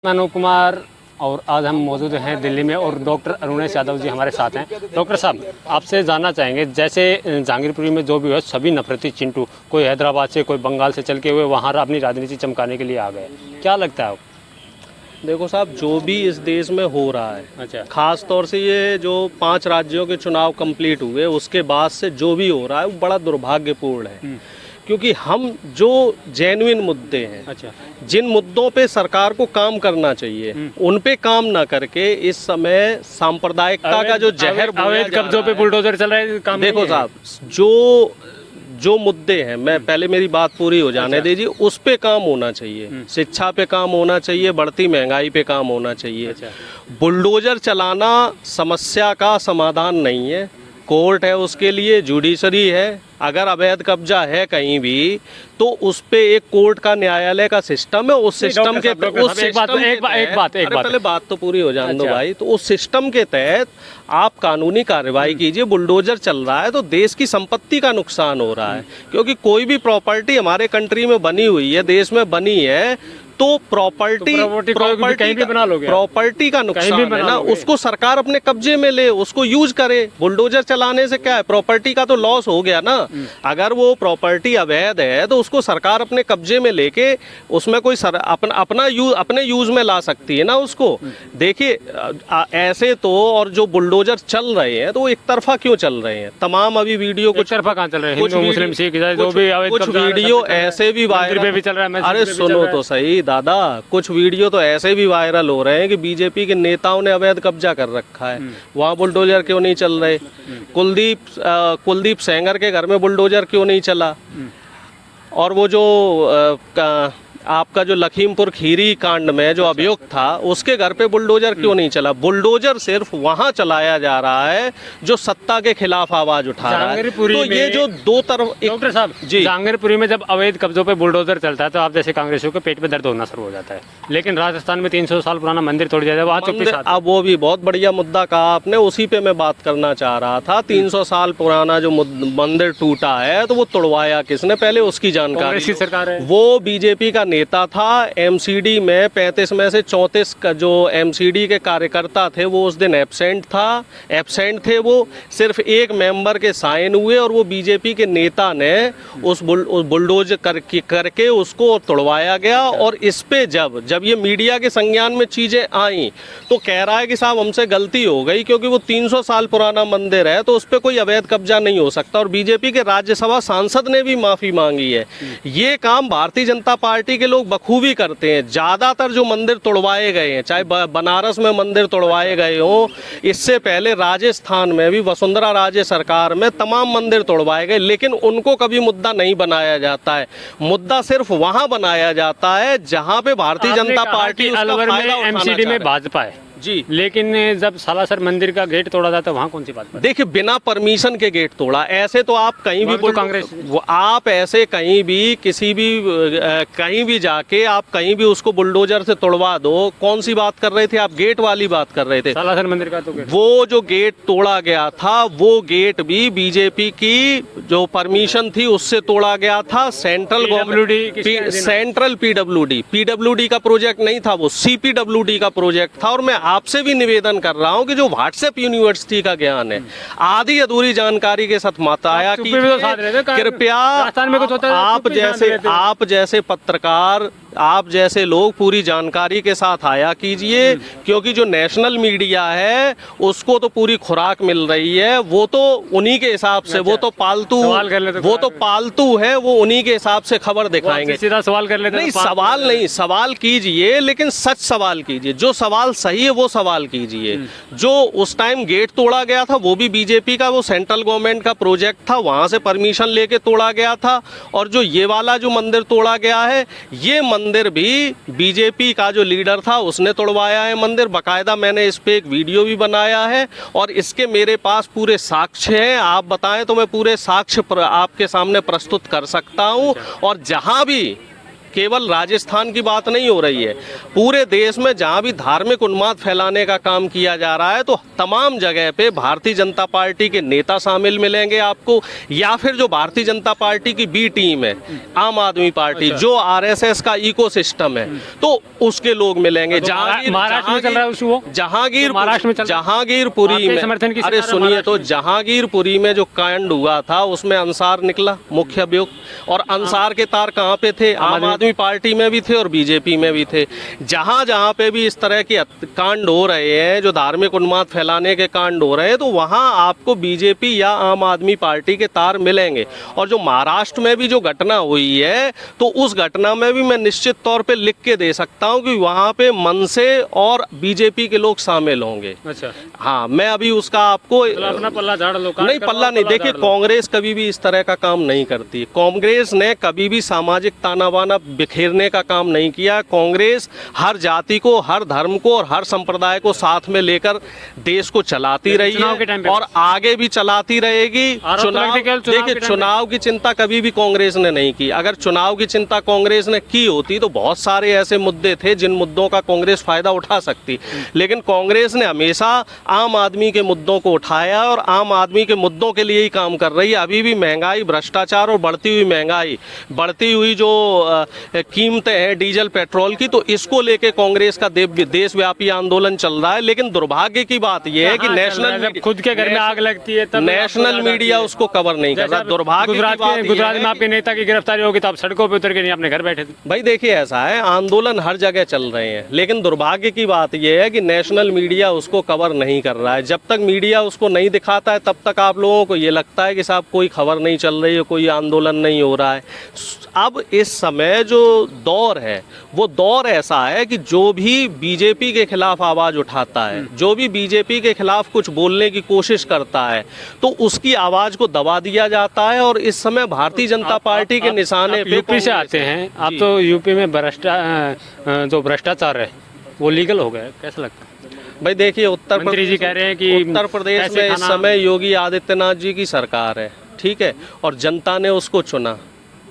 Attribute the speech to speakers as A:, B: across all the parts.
A: मैं अनूप कुमार और आज हम मौजूद हैं दिल्ली में और डॉक्टर अरुणेश यादव जी हमारे साथ हैं। डॉक्टर साहब, आपसे जानना चाहेंगे, जैसे जहांगीरपुरी में जो भी है सभी नफरती चिंटू, कोई हैदराबाद से, कोई बंगाल से चल के हुए वहाँ अपनी राजनीति चमकाने के लिए आ गए, क्या लगता है?
B: देखो साहब, जो भी इस देश में हो रहा है,
A: अच्छा,
B: खास तौर से ये जो 5 राज्यों के चुनाव कंप्लीट हुए उसके बाद से जो भी हो रहा है वो बड़ा दुर्भाग्यपूर्ण है। क्योंकि हम जो जेन्युइन मुद्दे हैं,
A: अच्छा,
B: जिन मुद्दों पे सरकार को काम करना चाहिए उन पे काम ना करके इस समय सांप्रदायिकता का जो जहर बोया जा
A: कब्जों पे
B: रहा है।
A: बुलडोजर चल रहा है, काम
B: देखो साहब, जो मुद्दे हैं, मैं पहले मेरी बात पूरी हो जाने दीजिए, उस पे काम होना चाहिए, शिक्षा पे काम होना चाहिए, बढ़ती महंगाई पे काम होना चाहिए।
A: अच्छा,
B: बुलडोजर चलाना समस्या का समाधान नहीं है। कोर्ट है उसके लिए, जुडिशरी है। अगर अवैध कब्जा है कहीं भी तो उस पे एक कोर्ट का, न्यायालय का सिस्टम है। उस सिस्टम के पहले बात तो पूरी हो जाने दो भाई। तो उस सिस्टम के तहत आप कानूनी कार्रवाई कीजिए। बुलडोजर चल रहा है तो देश की संपत्ति का नुकसान हो रहा है, क्योंकि कोई भी प्रॉपर्टी हमारे कंट्री में बनी हुई है, देश में बनी है, तो प्रॉपर्टी का नुकसान है ना, उसको सरकार अपने कब्जे में ले, उसको यूज करे। बुलडोजर चलाने से क्या है, प्रॉपर्टी का तो लॉस हो गया ना। अगर वो प्रॉपर्टी अवैध है तो उसको सरकार अपने कब्जे में लेके उसमें कोई अपने यूज में ला सकती है ना उसको। देखिए ऐसे तो, और जो बुलडोजर चल रहे हैं तो वो एक तरफा क्यों चल रहे हैं? तमाम अभी वीडियो कुछ तरफा कहाँ चल रहे हैं, हिंदू मुस्लिम सिख ईसाई जो भी, कुछ वीडियो ऐसे भी वायरल चल रहा है। अरे सुनो तो सही दादा, कुछ वीडियो तो ऐसे भी वायरल हो रहे हैं कि बीजेपी के नेताओं ने अवैध कब्जा कर रखा है, वहाँ बुलडोजर क्यों नहीं चल रहे? कुलदीप सेंगर के घर में बुलडोजर क्यों नहीं चला? और वो जो आपका जो लखीमपुर खीरी कांड में जो अभियुक्त था उसके घर पे बुलडोजर क्यों नहीं चला? बुलडोजर सिर्फ वहां चलाया जा रहा है जो सत्ता के खिलाफ आवाज उठा रहा है। तो ये जो दो तरफ,
A: डॉक्टर साहब जी, जहांगीरपुरी में जब अवैध कब्जों पे बुलडोजर चलता है तो आप जैसे कांग्रेसियों के पेट पे दर्द होना शुरू हो जाता है। लेकिन राजस्थान में 300 साल पुराना मंदिर तोड़ दिया जाए,
B: अब वो भी बहुत बढ़िया मुद्दा कहा आपने, उसी पे मैं बात करना चाह रहा था। 300 साल पुराना जो मंदिर टूटा है तो वो तोड़वाया किसने, पहले उसकी जानकारी।
A: सरकार है,
B: वो बीजेपी का नेता था। एमसीडी में 35 में से 34 का जो एमसीडी के कार्यकर्ता थे वो उस दिन एब्सेंट थे। वो सिर्फ एक मेंबर के साइन हुए और वो बीजेपी के नेता ने उस बुलडोज करके उसको तोड़वाया गया। और इस पे जब ये मीडिया के संज्ञान में चीजें आई तो कह रहा है कि साहब हमसे गलती हो गई, क्योंकि वो 300 साल पुराना मंदिर है तो उस पर कोई अवैध कब्जा नहीं हो सकता। और बीजेपी के राज्यसभा सांसद ने भी माफी मांगी है। ये काम भारतीय जनता पार्टी के लोग बखूबी करते हैं। ज्यादातर जो मंदिर तोड़वाए गए हैं, चाहे बनारस में मंदिर तोड़वाए गए हों, इससे पहले राजस्थान में भी वसुंधरा राजे सरकार में तमाम मंदिर तोड़वाए गए, लेकिन उनको कभी मुद्दा नहीं बनाया जाता है। मुद्दा सिर्फ वहां बनाया जाता है जहां पे भारतीय जनता पार्टी उसका फायदा उठाना
A: एमसीडी में भाजपा है
B: जी।
A: लेकिन जब सालासर मंदिर का गेट तोड़ा जाता है वहाँ कौन सी बात?
B: देखिए, बिना परमिशन के गेट तोड़ा, ऐसे तो आप कहीं भी
A: तो कांग्रेस,
B: आप ऐसे कहीं भी कहीं भी जाके आप कहीं भी उसको बुलडोजर से तोड़वा दो। कौन सी बात कर रहे थे आप? गेट वाली बात कर रहे थे।
A: सालासर मंदिर का तो गेट,
B: वो जो गेट तोड़ा गया था वो गेट भी बीजेपी की जो परमिशन थी उससे तोड़ा गया था। सेंट्रल पीडब्ल्यूडी का प्रोजेक्ट नहीं था, वो सीपीडब्ल्यूडी का प्रोजेक्ट था। और मैं आपसे भी निवेदन कर रहा हूं कि जो व्हाट्सएप यूनिवर्सिटी का ज्ञान है, आधी अधूरी जानकारी के साथ मत आया कि कृपया आप जैसे पत्रकार, आप जैसे लोग पूरी जानकारी के साथ आया कीजिए, क्योंकि जो नेशनल मीडिया है उसको तो पूरी खुराक मिल रही है। वो तो उन्हीं के हिसाब से, वो तो पालतू है, वो उन्हीं के हिसाब से खबर दिखाएंगे।
A: सीधा सवाल कर लेते
B: नहीं, सवाल कीजिए, लेकिन सच सवाल कीजिए। जो सवाल सही है वो सवाल कीजिए। जो उस टाइम गेट तोड़ा गया था वो भी बीजेपी का, वो सेंट्रल गवर्नमेंट का प्रोजेक्ट था, वहां से परमिशन लेके तोड़ा गया था। और जो ये वाला जो मंदिर तोड़ा गया है, ये मंदिर भी बीजेपी का जो लीडर था उसने तोड़वाया है मंदिर। बाकायदा मैंने इस पे एक वीडियो भी बनाया है और इसके मेरे पास पूरे साक्ष्य हैं। आप बताएं तो मैं पूरे साक्ष्य आपके सामने प्रस्तुत कर सकता हूं। और केवल राजस्थान की बात नहीं हो रही है, पूरे देश में जहां भी धार्मिक उन्माद फैलाने का काम किया जा रहा है, तो तमाम जगह पे भारतीय जनता पार्टी के नेता शामिल मिलेंगे आपको, या फिर जो भारतीय जनता पार्टी की बी टीम है, आम आदमी पार्टी, जो आरएसएस का इकोसिस्टम है, तो उसके लोग मिलेंगे।
A: महाराष्ट्र में चल रहा है वो,
B: जहांगीरपुरी में, अरे सुनिए तो, जहांगीरपुरी में जो कांड हुआ था उसमें अंसार निकला मुख्य अभियुक्त, और अंसार के तार कहाँ पे थे? आम आदमी पार्टी में भी थे और बीजेपी में भी थे। जहां जहां पे भी इस तरह के कांड हो रहे हैं, जो धार्मिक उन्माद फैलाने के कांड हो रहे हैं, तो वहां आपको बीजेपी या आम आदमी पार्टी के तार मिलेंगे। और जो महाराष्ट्र में भी जो घटना हुई है, तो उस घटना में भी मैं निश्चित तौर पे लिख के दे सकता हूं कि वहां पे मनसे और बीजेपी के लोग शामिल होंगे।
A: अच्छा,
B: हाँ, मैं अभी उसका आपको
A: अपना पल्ला झाड़ लो,
B: नहीं, पल्ला नहीं। देखिए, कांग्रेस कभी भी इस तरह का काम नहीं करती। कांग्रेस ने कभी भी सामाजिक ताना बाना बिखेरने का काम नहीं किया। कांग्रेस हर जाति को, हर धर्म को और हर संप्रदाय को साथ में लेकर देश को चलाती रही है और आगे भी चलाती रहेगी। देखिए, चुनाव की चिंता कभी भी कांग्रेस ने नहीं की। अगर चुनाव की चिंता कांग्रेस ने की होती तो बहुत सारे ऐसे मुद्दे थे जिन मुद्दों का कांग्रेस फायदा उठा सकती, लेकिन कांग्रेस ने हमेशा आम आदमी के मुद्दों को उठाया और आम आदमी के मुद्दों के लिए ही काम कर रही है। अभी भी महंगाई, भ्रष्टाचार और बढ़ती हुई महंगाई, बढ़ती हुई जो कीमतें हैं डीजल पेट्रोल की, तो इसको लेके कांग्रेस का देशव्यापी आंदोलन चल रहा है। लेकिन दुर्भाग्य की बात यह है कि नेशनल,
A: खुद के घर में आग लगती है तब
B: नेशनल मीडिया उसको कवर नहीं कर रहा। दुर्भाग्य
A: गुजरात में आपके नेता की गिरफ्तारी होगी तो आप सड़कों पर उतर के नहीं अपने घर बैठे थे।
B: भाई देखिए, ऐसा है, आंदोलन हर जगह चल रहे हैं, लेकिन दुर्भाग्य की बात यह है कि नेशनल मीडिया उसको कवर नहीं कर रहा है। जब तक मीडिया उसको नहीं दिखाता है, तब तक आप लोगों को ये लगता है कि साहब कोई खबर नहीं चल रही है, कोई आंदोलन नहीं हो रहा है। अब इस समय जो दौर है, वो दौर ऐसा है कि जो भी बीजेपी के खिलाफ आवाज उठाता है, जो भी बीजेपी के खिलाफ कुछ बोलने की कोशिश करता है, तो उसकी आवाज को दबा दिया जाता है। और इस समय भारतीय जनता पार्टी के निशाने पे
A: यूपी से आते हैं आप, तो यूपी में जो भ्रष्टाचार है वो लीगल हो गया, कैसा लगता है?
B: भाई देखिए,
A: मंत्री जी कह रहे हैं कि
B: उत्तर प्रदेश में इस समय योगी आदित्यनाथ जी की सरकार है, ठीक है, और जनता ने उसको चुना।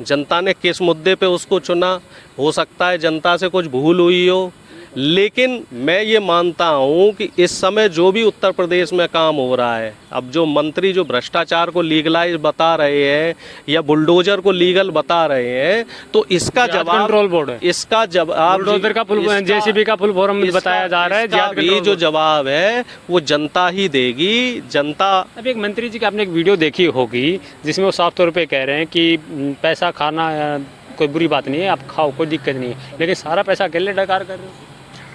B: जनता ने किस मुद्दे पे उसको चुना, हो सकता है जनता से कुछ भूल हुई हो, लेकिन मैं ये मानता हूँ कि इस समय जो भी उत्तर प्रदेश में काम हो रहा है, अब जो मंत्री जो भ्रष्टाचार को लीगलाइज बता रहे हैं या बुलडोजर को लीगल बता रहे हैं, तो इसका जवाब
A: कंट्रोल बोर्ड है।
B: इसका जवाब
A: बुलडोजर का फुल, जेसीबी का फुल फॉर्म बताया जा रहा है।
B: ये जो जवाब है वो जनता ही देगी। जनता,
A: अब एक मंत्री जी की आपने एक वीडियो देखी होगी जिसमें वो साफ तौर पे कह रहे हैं कि पैसा खाना कोई बुरी बात नहीं है, आप खाओ, कोई दिक्कत नहीं है, लेकिन सारा पैसा अकेले डकार कर रहे हो।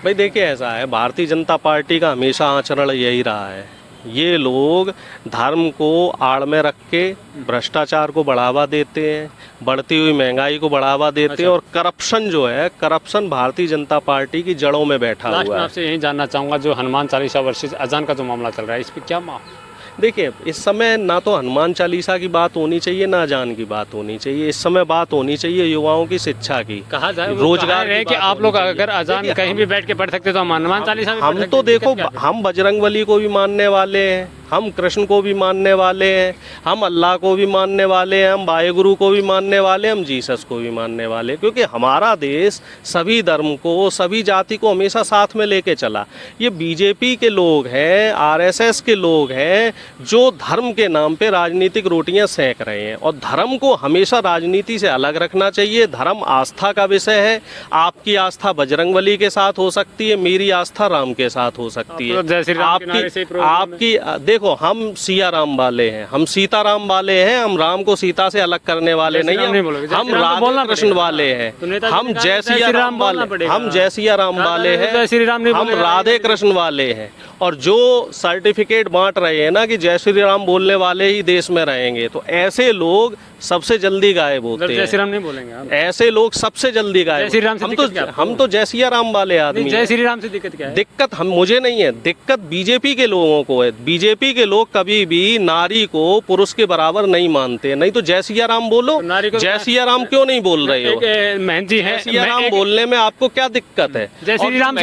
B: भाई देखिए, ऐसा है, भारतीय जनता पार्टी का हमेशा आचरण यही रहा है। ये लोग धर्म को आड़ में रख के भ्रष्टाचार को बढ़ावा देते हैं, बढ़ती हुई महंगाई को बढ़ावा देते हैं, और करप्शन जो है, करप्शन भारतीय जनता पार्टी की जड़ों में बैठा हुआ है।
A: मैं आपसे यही जानना चाहूँगा, जो हनुमान चालीसा वर्सेस अजान का जो मामला चल रहा है, इस पर क्या
B: देखिए, इस समय ना तो हनुमान चालीसा की बात होनी चाहिए, ना अजान की बात होनी चाहिए। इस समय बात होनी चाहिए युवाओं की शिक्षा की,
A: कहा जाए
B: रोजगार
A: है कि आप लोग अगर अजान कहीं भी बैठ के पढ़ सकते तो हम हनुमान चालीसा भी पढ़ सकते।
B: हम तो देखो, हम बजरंगबली को भी मानने वाले हैं, हम कृष्ण को भी मानने वाले हैं, हम अल्लाह को भी मानने वाले हैं, हम वाहेगुरु को भी मानने वाले, हम जीसस को भी मानने वाले, क्योंकि हमारा देश सभी धर्म को, सभी जाति को हमेशा साथ में लेके चला। ये बीजेपी के लोग हैं, आरएसएस के लोग हैं, जो धर्म के नाम पे राजनीतिक रोटियां सेक रहे हैं। और धर्म को हमेशा राजनीति से अलग रखना चाहिए। धर्म आस्था का विषय है। आपकी आस्था बजरंगबली के साथ हो सकती है, मेरी आस्था राम के साथ हो सकती है। आपकी देखो, हम सिया राम वाले हैं, हम सीता राम वाले हैं, हम राम को सीता से अलग करने वाले नहीं हैं, हम राधा कृष्ण वाले हैं, हम जय सिया राम वाले, हम जय सिया राम वाले हैं, हम राधे कृष्ण वाले हैं। और जो सर्टिफिकेट बांट रहे हैं ना कि जय श्री राम बोलने वाले ही देश में रहेंगे, तो ऐसे लोग सबसे जल्दी गायब होते हैं।
A: जय श्री राम नहीं बोलेंगे आप,
B: ऐसे लोग सबसे जल्दी गायब। हम तो जय सिया राम वाले आदमी।
A: जय श्री राम से दिक्कत क्या है?
B: दिक्कत मुझे नहीं है, दिक्कत बीजेपी के लोगों को है। बीजेपी के लोग कभी भी नारी को पुरुष के बराबर नहीं मानते। नहीं तो जय सिया राम बोलो, जय सिया राम क्यों नहीं बोल रहे हो?
A: महंत जी है,
B: सिया राम बोलने में आपको क्या दिक्कत है?
A: जय श्री राम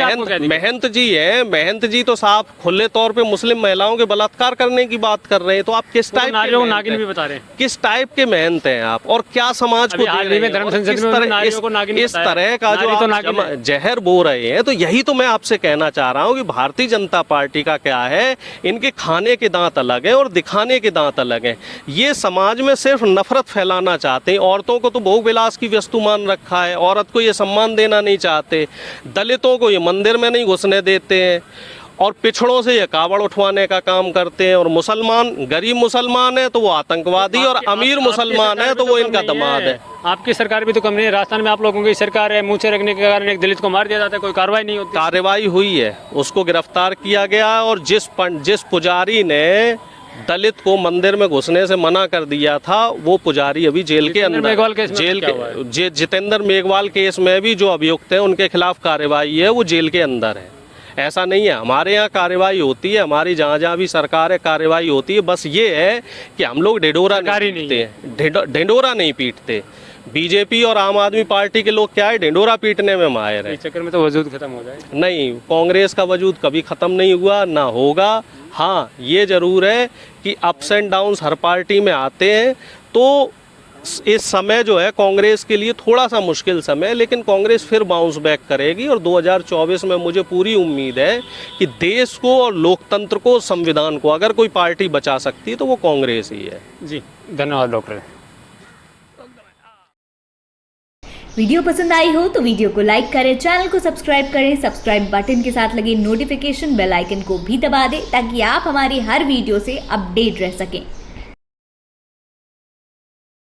B: महंत जी है, महंत जी तो साफ आप खुले तौर पे मुस्लिम महिलाओं के बलात्कार करने की बात कर रहे हैं, तो आप किस टाइप
A: नारियों को नागिन भी बता रहे हैं,
B: किस टाइप के मेहनत हैं आप, और क्या समाज को दे रहे हैं,
A: धर्म
B: और
A: संसद
B: किस
A: में
B: तरह
A: नारियों को नागिन
B: इस तरह का जो आप जहर बो रहे हैं। तो यही तो मैं आपसे कहना चाह रहा हूँ कि भारतीय जनता पार्टी का क्या है, इनके खाने के दांत अलग हैं और दिखाने के दांत अलग हैं। ये समाज में सिर्फ नफरत फैलाना चाहते हैं, औरतों को तो भोग विलास की वस्तु मान रखा है, औरत को ये सम्मान देना नहीं चाहते, दलितों को ये मंदिर में नहीं घुसने देते हैं, और पिछड़ों से ये कावड़ उठवाने का काम करते हैं, और मुसलमान गरीब मुसलमान है तो वो आतंकवादी, और अमीर मुसलमान है तो वो इनका दामाद है।
A: आपकी सरकार भी तो कम नहीं है, राजस्थान में आप लोगों की सरकार है, मूछे रखने के कारण एक दलित को मार दिया जाता है, कोई कार्रवाई नहीं होती।
B: कार्रवाई हुई है, उसको गिरफ्तार किया गया, और जिस पुजारी ने दलित को मंदिर में घुसने से मना कर दिया था, वो पुजारी अभी जेल के अंदर, जितेंद्र मेघवाल केस में भी जो अभियुक्त है उनके खिलाफ कार्रवाई है, वो जेल के अंदर है। ऐसा नहीं है, हमारे यहाँ कार्रवाई होती है, हमारी जहाँ जहाँ भी सरकार है कार्रवाई होती है। बस ये है कि हम लोग ढिंढोरा नहीं पीटते, ढिंढोरा नहीं पीटते। बीजेपी और आम आदमी पार्टी के लोग क्या है, ढिंढोरा पीटने में माहिर है।
A: इस चक्कर में तो वजूद खत्म हो जाए। नहीं,
B: कांग्रेस का वजूद कभी खत्म नहीं हुआ, ना होगा। हाँ, ये जरूर है कि ups and downs her party में आते हैं, तो इस समय जो है कांग्रेस के लिए थोड़ा सा मुश्किल समय है, लेकिन कांग्रेस फिर बाउंस बैक करेगी, और 2024 में मुझे पूरी उम्मीद है कि देश को और लोकतंत्र को, संविधान को अगर कोई पार्टी बचा सकती है तो वो कांग्रेस ही है।
A: जी, धन्यवाद डॉक्टर।
C: वीडियो पसंद आई हो तो वीडियो को लाइक करें, चैनल को सब्सक्राइब करें, सब्सक्राइब बटन के साथ लगे नोटिफिकेशन बेल आइकन को भी दबा दें ताकि आप हमारी हर वीडियो से अपडेट रह सकें।